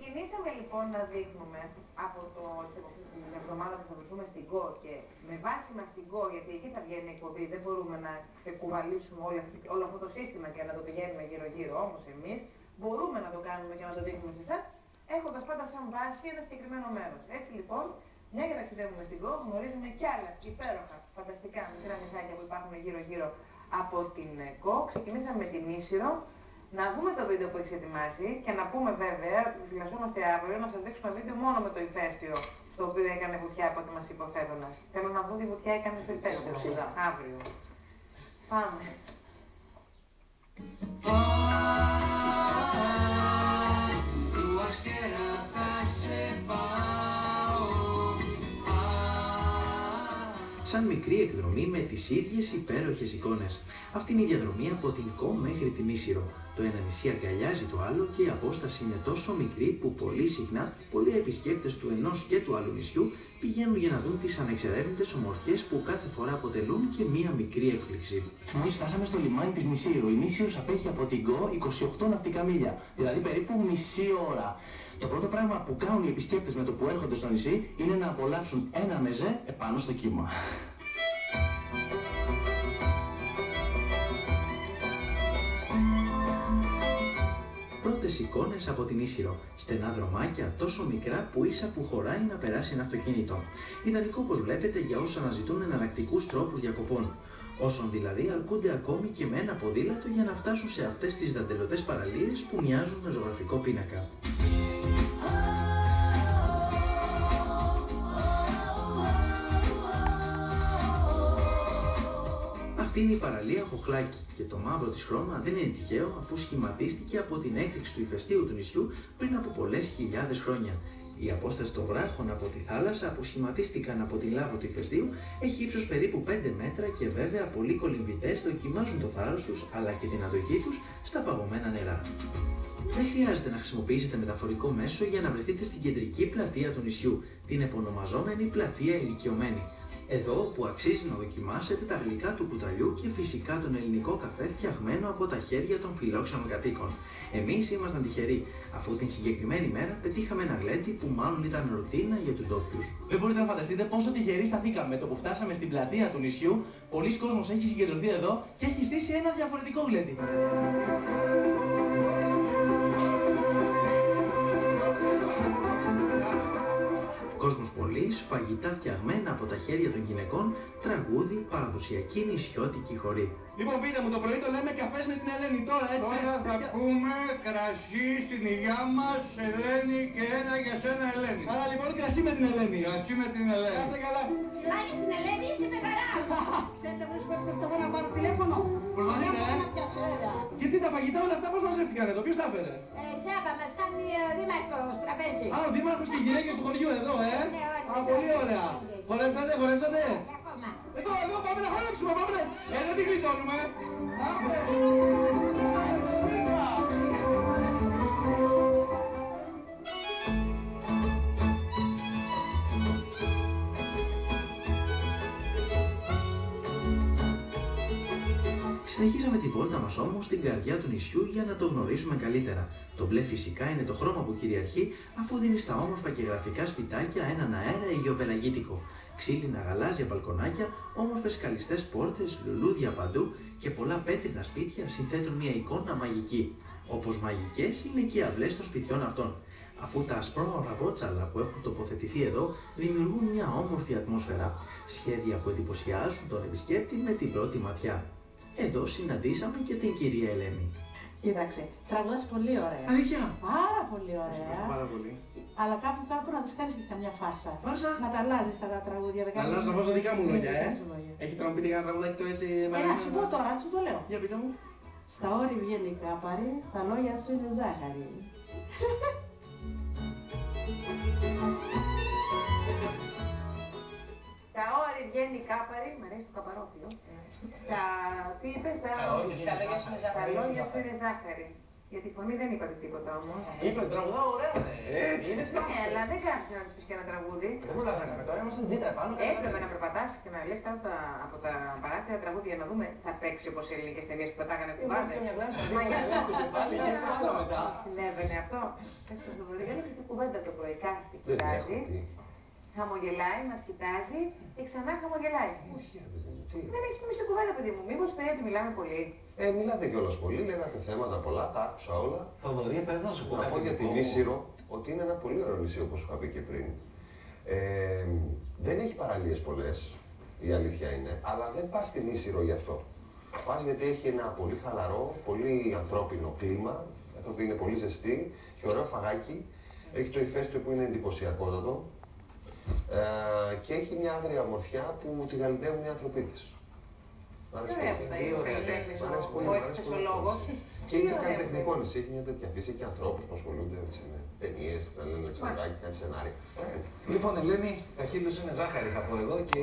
Ξεκινήσαμε λοιπόν να δείχνουμε από την εβδομάδα που θα βρεθούμε στην ΚΟ και με βάση μας στην ΚΟ, γιατί εκεί θα βγαίνει η εκπομπή, δεν μπορούμε να ξεκουβαλήσουμε όλο αυτό το σύστημα και να το πηγαίνουμε γύρω-γύρω. Όμως εμείς μπορούμε να το κάνουμε και να το δείχνουμε σε εσάς, έχοντας πάντα σαν βάση ένα συγκεκριμένο μέρος. Έτσι λοιπόν, μια και ταξιδεύουμε στην ΚΟ, γνωρίζουμε κι άλλα υπέροχα, φανταστικά μικρά νησάκια που υπάρχουν γύρω-γύρω από την ΚΟ. Ξεκινήσαμε με την Ίσυρο. Να δούμε το βίντεο που έχεις ετοιμάσει και να πούμε βέβαια ότι φυλασσόμαστε αύριο να σας δείξουμε βίντεο μόνο με το ηφαίστειο στο οποίο έκανε βουτιά από ό,τι μας είπε ο Φέδωνας. Θέλω να δω τι βουτιά έκανε στο ηφαίστειο αύριο. Πάμε. Σαν μικρή εκδρομή με τις ίδιες υπέροχες εικόνες. Αυτή είναι η διαδρομή από την ΚΟ μέχρι την Ίσυρο. Το ένα νησί αγκαλιάζει το άλλο και η απόσταση είναι τόσο μικρή που πολύ συχνά πολλοί επισκέπτες του ενός και του άλλου νησιού πηγαίνουν για να δουν τις ανεξερεύνητες ομορφιές που κάθε φορά αποτελούν και μία μικρή έκπληξη. Μόλις φτάσαμε στο λιμάνι της Νησίρου. Η Νησίρος απέχει από την ΚΟ 28 ναυτικά μίλια, δηλαδή περίπου μισή ώρα. Το πρώτο πράγμα που κάνουν οι επισκέπτες με το που έρχονται στο νησί είναι να απολαύσουν ένα μεζέ επάνω στο κύμα. Πρώτες εικόνες από την Ίσυρο. Στενά δρομάκια τόσο μικρά που ίσα που χωράει να περάσει ένα αυτοκίνητο. Ιδανικό όπως βλέπετε για όσους αναζητούν εναλλακτικούς τρόπους διακοπών. Όσων δηλαδή αρκούνται ακόμη και με ένα ποδήλατο για να φτάσουν σε αυτές τις δαντελωτές παραλίες που μοιάζουν με ζωγραφικό πίνακα. Αυτή είναι η παραλία Χοχλάκι και το μαύρο της χρώμα δεν είναι τυχαίο αφού σχηματίστηκε από την έκρηξη του ηφαιστείου του νησιού πριν από πολλές χιλιάδες χρόνια. Η απόσταση των βράχων από τη θάλασσα που σχηματίστηκαν από τη λάβα του ηφαιστείου έχει ύψος περίπου 5 μέτρα και βέβαια πολλοί κολυμβητές δοκιμάζουν το θάρρος τους αλλά και την αντοχή τους στα παγωμένα νερά. Δεν χρειάζεται να χρησιμοποιήσετε μεταφορικό μέσο για να βρεθείτε στην κεντρική πλατεία του νησιού, την επωνομαζόμενη πλατεία ηλικιωμένη. Εδώ που αξίζει να δοκιμάσετε τα γλυκά του κουταλιού και φυσικά τον ελληνικό καφέ φτιαγμένο από τα χέρια των φιλόξενων κατοίκων. Εμείς ήμασταν τυχεροί, αφού την συγκεκριμένη μέρα πετύχαμε ένα γλέντι που μάλλον ήταν ρουτίνα για τους ντόπιους. Δεν μπορείτε να φανταστείτε πόσο τυχεροί σταθήκαμε το που φτάσαμε στην πλατεία του νησιού. Πολλοί κόσμος έχει συγκεντρωθεί εδώ και έχει στήσει ένα διαφορετικό γλέντι. Κόσμος πολλής, φαγητά φτιαγμένα από τα χέρια των γυναικών, τραγούδι, παραδοσιακή νησιώτικη χορή. Λοιπόν, πείτε μου, το πρωί το λέμε καφές με την Ελένη, τώρα έτσι. Τώρα θα πούμε κρασί στην υγειά μας, Ελένη, και ένα για σένα, Ελένη. Άρα λοιπόν κρασί με την Ελένη. Κρασί με την Ελένη. Κάστε καλά. Φιλάκια στην Ελένη, είσαι πεδαράς. Ξέρετε πώς έχω να πάρω τηλέφωνο. Προσπαθείτε, Γιατί τα φαγητά όλα αυτά πώς μαζεύτηκαν εδώ, ποιος τα έφερε? Τσάπα, μας κάνει ο δήμαρχος τραπέζι. Α, ο δήμαρχος και οι γυναίκες του χωριού εδώ, Α, πολύ ωραία. Χορέψατε. Ακόμα. Εδώ, πάμε να χορέψουμε, πάμε. Δεν την γλιτώνουμε. Συνεχίζαμε τη βόλτα μας όμως στην καρδιά του νησιού για να το γνωρίσουμε καλύτερα. Το μπλε φυσικά είναι το χρώμα που κυριαρχεί αφού δίνει στα όμορφα και γραφικά σπιτάκια έναν αέρα αιγιοπελαγίτικο. Ξύλινα γαλάζια μπαλκονάκια, όμορφες καλιστές πόρτες, λουλούδια παντού και πολλά πέτρινα σπίτια συνθέτουν μια εικόνα μαγική. Όπως μαγικές είναι και οι αυλές των σπιτιών αυτών. Αφού τα ασπρόμαυρα βότσαλα που έχουν τοποθετηθεί εδώ δημιουργούν μια όμορφη ατμόσφαιρα. Σχέδια που εντυπωσιάζουν τον επισκέπτη με την πρώτη ματιά. Εδώ συναντήσαμε και την κυρία Ελένη. Κοίταξε, τραγουδάς πολύ ωραία. Αλήθεια. Πάρα πολύ ωραία. Πάρα πολύ. Αλλά κάπου να τις κάνεις και καμιά φάρσα. Φάρσα. Να τα αλλάζεις τα τραγούδια. Να αλλάζω να βάζω δικά μου λόγια, δικά σου λόγια. Έχει να μου πείτε κανένα τραγουδάκι τώρα έτσι Να σου πω τώρα, σου το λέω. Για πείτε μου. Στα όρη βγαίνει κάπαρη, τα λόγια σου είναι ζάχαρη. Στα όρη βγαίνει κάπαρη, μ' αρέσει το καπαρόφυλλο. Στα, τι είπες, στα λόγια σου είναι ζάχαρη. Για τη φωνή δεν είπατε τίποτα όμως. Είπε, τραγουδάω ωραία, έτσι. Αλλά δεν κάθεσαι να τους πεις και ένα τραγούδι. Δεν προλαβαίναμε, τώρα είμαστε τζίτα επάνω. Έπρεπε να περπατάσεις και να λες κάτω από τα παράθυρα τραγούδια για να δούμε θα παίξει όπως οι ελληνικές ταινίες που πετάγανε κουβάδες. Μα για αυτό συνέβαινε αυτό. Πες το στο Δεν έχω κοιτάζει, πει. χαμογελάει, μας κοιτάζει και ξανά χαμογελάει. Όχι, ρε παιδί μου, τι. Δεν έχεις πει μισή κουβέντα, παιδί μου. Μήπως πρέπει, μιλάμε πολύ. Μιλάτε κιόλας πολύ, λέγατε θέματα πολλά, τα άκουσα όλα. Θοδωρή, θες να σου πω Να κάτι πω για την δικό μου? Ίσυρο ότι είναι ένα πολύ ωραίο νησί, όπως σου είχα πει και πριν. Δεν έχει παραλίες πολλές, η αλήθεια είναι, αλλά δεν πας στην Ίσυρο γι' αυτό. Πας γιατί έχει ένα πολύ χαλαρό, πολύ ανθρώπινο κλίμα, οι άνθρωποι είναι πολύ ζεστοί, έχει ωραίο φαγάκι, έχει το ηφαίστειο που είναι εντυπωσιακότατο και έχει μια άγρια ομορφιά που τη γαλιτεύουν οι άνθρωποι της. Τι ωραία που τα είπε ο Ελένης, ο εκθεσολόγος. Και είναι καλλιτεχνικό νησί, έχει μια τέτοια φύση και ανθρώπους που ασχολούνται με ταινίες, να λένε Αλεξανδράκη, κάτι σενάρια. Λοιπόν, Ελένη, τα χείλη σου είναι ζάχαρη, θα πω εδώ και